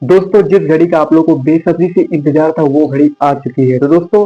दोस्तों जिस घड़ी का आप लोगों को बेसब्री से इंतजार था वो घड़ी आ चुकी है। तो दोस्तों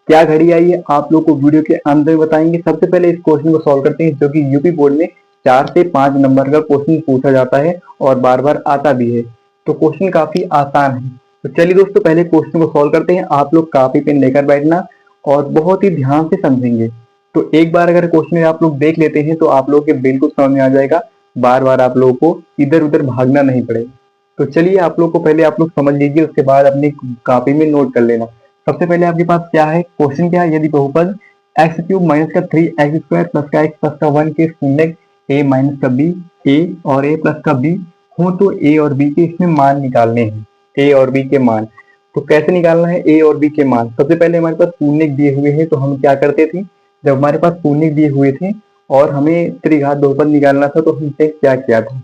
क्या घड़ी आई है आप लोग को वीडियो के अंत में बताएंगे। सबसे पहले इस क्वेश्चन को सॉल्व करते हैं जो कि यूपी बोर्ड में 4 से 5 नंबर का क्वेश्चन पूछा जाता है और बार बार आता भी है। तो क्वेश्चन काफी आसान है। तो चलिए दोस्तों पहले क्वेश्चन को सॉल्व करते हैं। आप लोग कॉपी पेन लेकर बैठना और बहुत ही ध्यान से समझेंगे। तो एक बार अगर क्वेश्चन आप लोग देख लेते हैं तो आप लोग के बिल्कुल समझ में आ जाएगा। बार बार आप लोगों को इधर उधर भागना नहीं पड़ेगा। तो चलिए आप लोग को पहले आप लोग समझ लीजिए, उसके बाद अपनी कॉपी में नोट कर लेना। सबसे पहले आपके पास क्या है, क्वेश्चन क्या है, यदि बहुपद एक्स क्यूब माइनस का 3x² प्लस का x प्लस का 1 के शून्य a माइनस का b a और a प्लस का b हो तो a और b के इसमें मान निकालने हैं। a और b के मान तो कैसे निकालना है a और b के मान। सबसे पहले हमारे पास शून्य दिए हुए हैं तो हम क्या करते थे, जब हमारे पास शून्य दिए हुए थे और हमें त्रिघात बहुपद निकालना था तो हमने क्या किया था,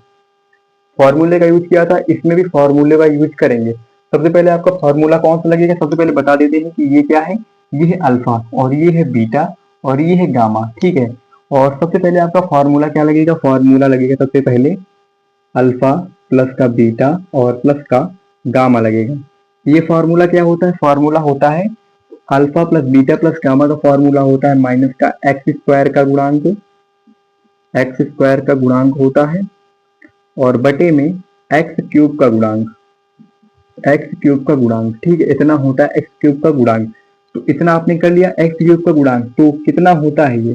फॉर्मूले का यूज किया था। इसमें भी फॉर्मूले का यूज करेंगे। सबसे पहले आपका फॉर्मूला कौन सा लगेगा, सबसे पहले बता देते हैं कि ये क्या है, ये है अल्फा और ये है बीटा और ये है गामा। ठीक है, और सबसे पहले आपका फॉर्मूला क्या लगेगा, फॉर्मूला लगेगा सबसे पहले अल्फा प्लस का बीटा और प्लस का गामा लगेगा। ये फॉर्मूला क्या होता है, फॉर्मूला होता है alpha plus beta plus gamma का फॉर्मूला होता है माइनस का एक्स स्क्वायर का गुणांक, एक्स स्क्वायर का गुणांक होता है और बटे में एक्स क्यूब का गुणांक, एक्स क्यूब का गुणांक। ठीक है, इतना होता है एक्स क्यूब का गुणांक। तो इतना आपने कर लिया एक्स क्यूब का गुणांक, तो कितना होता है ये,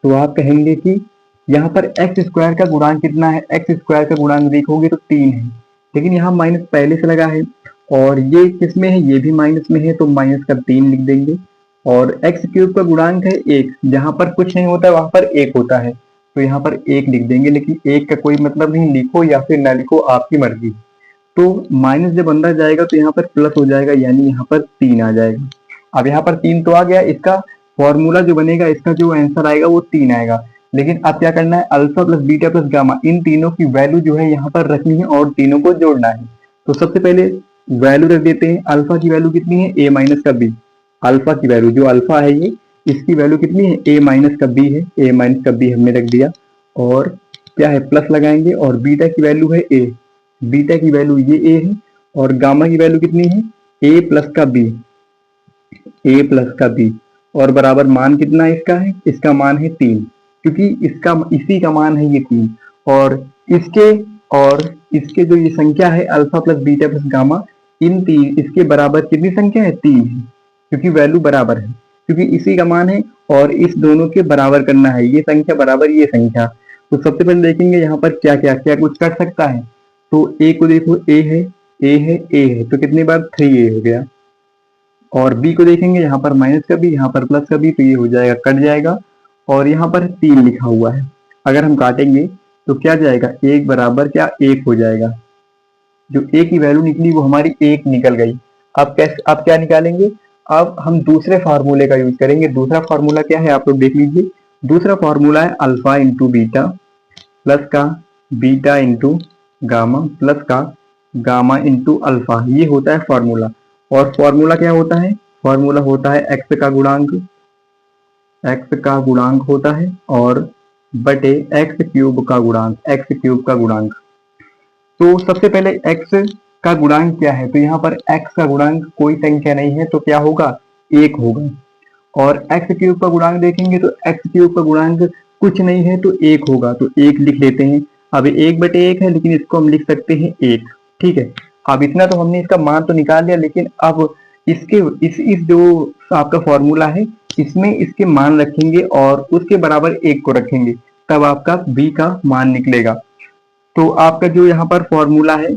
तो आप कहेंगे कि यहाँ पर एक्स स्क्वायर का गुणांक कितना है, एक्स स्क्वायर का गुणांक देखोगे तो 3 है, लेकिन यहाँ माइनस पहले से लगा है और ये किस में है, ये भी माइनस में है तो माइनस का 3 लिख देंगे। और एक्स क्यूब का गुणांक है 1, जहां पर कुछ नहीं होता है वहां पर 1 होता है तो यहाँ पर 1 लिख देंगे, लेकिन 1 का कोई मतलब नहीं, लिखो या फिर ना लिखो आपकी मर्जी। तो माइनस जब अंदर जाएगा तो यहाँ पर प्लस हो जाएगा, यानी यहाँ पर 3 आ जाएगा। अब यहाँ पर 3 तो आ गया, इसका फॉर्मूला जो बनेगा, इसका जो आंसर आएगा वो 3 आएगा। लेकिन अब क्या करना है, alpha plus beta plus gamma इन तीनों की वैल्यू जो है यहाँ पर रखनी है और तीनों को जोड़ना है। तो सबसे पहले वैल्यू रख देते हैं। अल्फा की वैल्यू कितनी है, a माइनस का b। अल्फा की वैल्यू जो अल्फा है ये, इसकी वैल्यू कितनी है, a माइनस का b है, a माइनस का b हमने रख दिया। और क्या है, प्लस लगाएंगे और बीटा की वैल्यू है a, बीटा की वैल्यू ये a है और गामा की वैल्यू कितनी है, a प्लस का b, a प्लस का b और बराबर मान कितना इसका है, इसका मान है 3, क्योंकि इसका इसी का मान है ये 3। इसके और इसके जो ये संख्या है alpha plus beta plus gamma, इन तीन इसके बराबर कितनी संख्या है, 3 है, क्योंकि वैल्यू बराबर है, क्योंकि इसी का मान है और इस दोनों के बराबर करना है, ये संख्या बराबर ये संख्या। तो सबसे पहले देखेंगे यहाँ पर क्या क्या क्या कुछ कर सकता है। तो ए को देखो, ए है, ए है, ए है, तो कितनी बार 3a हो गया। और बी को देखेंगे, यहाँ पर माइनस का बी, यहाँ पर प्लस का बी, तो ये हो जाएगा, कट जाएगा। और यहाँ पर 3 लिखा हुआ है, अगर हम काटेंगे तो क्या जाएगा, 1 बराबर क्या 1 हो जाएगा। जो ए की वैल्यू निकली वो हमारी 1 निकल गई। अब कैसे, अब क्या निकालेंगे, अब हम दूसरे फार्मूले का यूज करेंगे। दूसरा फार्मूला क्या है आप लोग देख लीजिए। दूसरा फार्मूला है अल्फा इंटू बीटा प्लस का बीटा इंटू गामा प्लस का गामा इंटू अल्फा, ये होता है फार्मूला। और फार्मूला क्या होता है, फार्मूला होता है एक्स का गुणांक, एक्स का गुणांक होता है और बटे एक्स क्यूब का गुणांक, एक्स क्यूब का गुणांक। तो सबसे पहले x का गुणांक क्या है, तो यहाँ पर x का गुणांक कोई संख्या नहीं है तो क्या होगा, 1 होगा। और x क्यूब का गुणांक देखेंगे तो x क्यूब का गुणांक कुछ नहीं है तो 1 होगा, तो 1 लिख लेते हैं। अब 1/1 है लेकिन इसको हम लिख सकते हैं 1। ठीक है, अब इतना तो हमने इसका मान तो निकाल लिया, लेकिन अब इसके इस जो आपका फॉर्मूला है इसमें इसके मान रखेंगे और उसके बराबर 1 को रखेंगे, तब आपका b का मान निकलेगा। तो आपका जो यहाँ पर फॉर्मूला है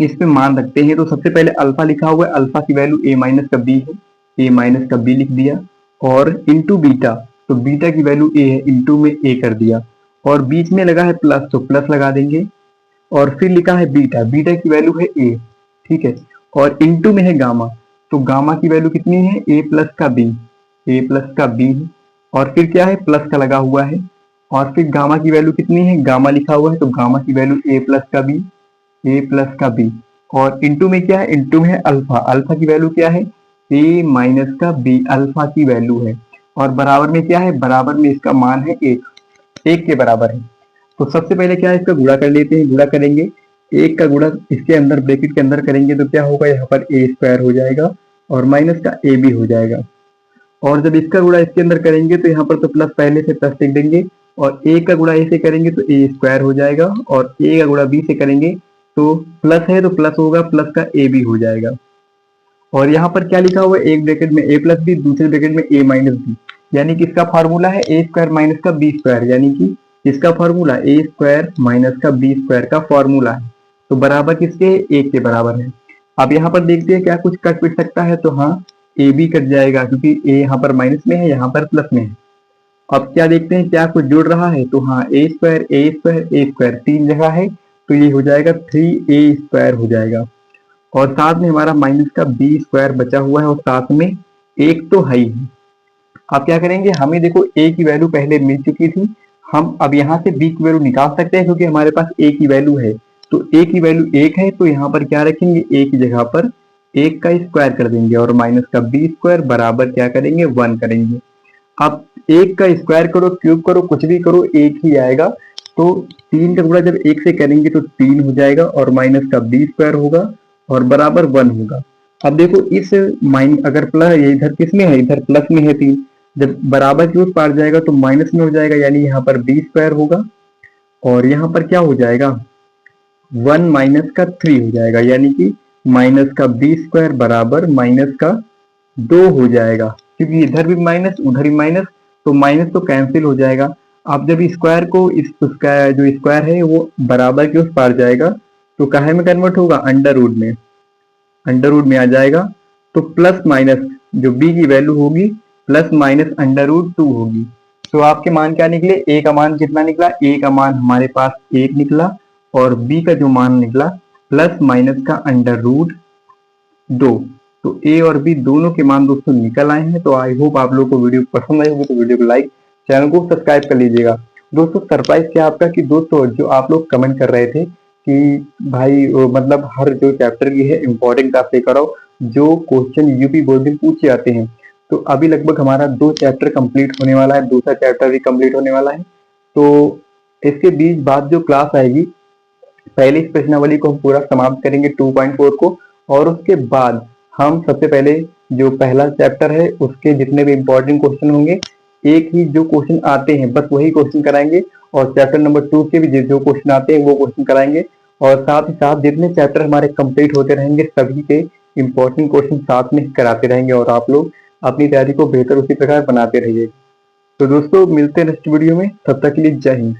इस पे मान रखते हैं। तो सबसे पहले अल्फा लिखा हुआ है, अल्फा की वैल्यू a माइनस का b है, a माइनस का b लिख दिया। और इंटू बीटा, तो बीटा की वैल्यू a है, इंटू में a कर दिया। और बीच में लगा है प्लस तो प्लस लगा देंगे। और फिर लिखा है बीटा, बीटा की वैल्यू है a। ठीक है, और इंटू में है गामा, तो गामा की वैल्यू कितनी है, a प्लस का b, a प्लस का b है। और फिर क्या है, प्लस का लगा हुआ है। और फिर गामा की वैल्यू कितनी है, गामा लिखा हुआ है तो गामा की वैल्यू a प्लस का b, a प्लस का b। और इंटू में क्या है, इंटू में है अल्फा, अल्फा की वैल्यू क्या है, a माइनस का b, अल्फा की वैल्यू है। और बराबर में क्या है, बराबर में इसका मान है 1, 1 के बराबर है। तो सबसे पहले क्या है, इसका गुणा कर लेते हैं, गुणा करेंगे एक का गुणा इसके अंदर ब्रैकेट के अंदर करेंगे तो क्या होगा, यहाँ पर ए स्क्वायर हो जाएगा और माइनस का ए भी हो जाएगा। और जब इसका गुणा इसके अंदर करेंगे तो यहाँ पर तो प्लस पहले से प्लस लिख देंगे, और ए का गुणा ए से करेंगे तो ए स्क्वायर हो जाएगा, और ए का गुणा बी से करेंगे तो प्लस है तो प्लस होगा, प्लस का ए भी हो जाएगा। और यहाँ पर क्या लिखा हुआ है, एक ब्रैकेट में ए प्लस बी, दूसरे ब्रैकेट में ए माइनस बी, यानी कि इसका फॉर्मूला है ए स्क्वायर माइनस का बी स्क्वायर, यानी कि इसका फॉर्मूला ए स्क्वायर माइनस का बी स्क्वायर का फॉर्मूला है। तो बराबर किसके, एक के बराबर है। अब यहाँ पर देखते हैं क्या कुछ कट पिट सकता है, तो हाँ ए भी कट जाएगा क्योंकि ए यहाँ पर माइनस में है, यहाँ पर प्लस में है। अब क्या देखते हैं क्या कुछ जुड़ रहा है, तो हाँ ए स्क्वायर ए स्क्वायर ए स्क्वायर तीन जगह है, तो ये हो जाएगा 3a स्क्वायर हो जाएगा। और साथ में हमारा माइनस का बी स्क्वायर बचा हुआ है, और साथ में एक तो है ही है। अब क्या करेंगे, हमें देखो a की वैल्यू पहले मिल चुकी थी, हम अब यहाँ से b की वैल्यू निकाल सकते हैं क्योंकि हमारे पास a की वैल्यू है। तो a की वैल्यू 1 है, तो यहाँ पर क्या रखेंगे, a की जगह पर 1 का स्क्वायर कर देंगे, और माइनस का b स्क्वायर बराबर क्या करेंगे, 1 करेंगे। अब 1 का स्क्वायर करो, क्यूब करो, कुछ भी करो, एक ही आएगा। तो 3 का गुणा जब 1 से करेंगे तो 3 हो जाएगा, और माइनस का b स्क्वायर होगा और बराबर 1 होगा। अब देखो इस अगर प्लस इधर किस में है, इधर प्लस में है 3, जब बराबर की ओर पार जाएगा तो माइनस में हो जाएगा, यानी यहाँ पर b स्क्वायर होगा, और यहाँ पर क्या हो जाएगा, 1 माइनस का 3 हो जाएगा, यानी कि माइनस का b स्क्वायर बराबर माइनस का 2 हो जाएगा, क्योंकि इधर भी माइनस उधर भी माइनस, तो माइनस तो कैंसिल हो जाएगा। अब जब स्क्वायर को उसका जो स्क्वायर है वो बराबर के उस पार जाएगा तो काहे में कन्वर्ट होगा, अंडर रूट में, अंडर रूट में आ जाएगा। तो प्लस माइनस जो b की वैल्यू होगी प्लस माइनस अंडर रूट 2 होगी। तो आपके मान क्या निकले, a का मान कितना निकला, a का मान हमारे पास 1 निकला, और b का जो मान निकला प्लस माइनस का अंडर रूट 2। तो ए और बी दोनों के मान दोस्तों निकल आए हैं। तो आई होप आप लोगों को वीडियो पसंद आई होगी, तो वीडियो को लाइक, चैनल को सब्सक्राइब कर लीजिएगा। दोस्तों सरप्राइज क्या आपका कि दोस्तों जो आप लोग कमेंट कर रहे थे कि भाई मतलब हर जो चैप्टर की है इंपॉर्टेंट क्लास लेकर आओ, जो क्वेश्चन यूपी बोर्ड में पूछे जाते हैं। तो अभी लगभग हमारा 2 चैप्टर कंप्लीट होने वाला है, दूसरा चैप्टर भी कंप्लीट होने वाला है। तो इसके बीच बाद जो क्लास आएगी, पहली इस प्रश्नावली को हम पूरा समाप्त करेंगे 2.4 को, और उसके बाद हम सबसे पहले जो पहला चैप्टर है उसके जितने भी इंपॉर्टेंट क्वेश्चन होंगे, एक ही जो क्वेश्चन आते हैं बस वही क्वेश्चन कराएंगे, और चैप्टर नंबर 2 के भी जो क्वेश्चन आते हैं वो क्वेश्चन कराएंगे। और साथ ही साथ जितने चैप्टर हमारे कंप्लीट होते रहेंगे सभी के इंपॉर्टेंट क्वेश्चन साथ में कराते रहेंगे, और आप लोग अपनी तैयारी को बेहतर उसी प्रकार बनाते रहिए। तो दोस्तों मिलते हैं नेक्स्ट वीडियो में, तब तक के लिए जय हिंद।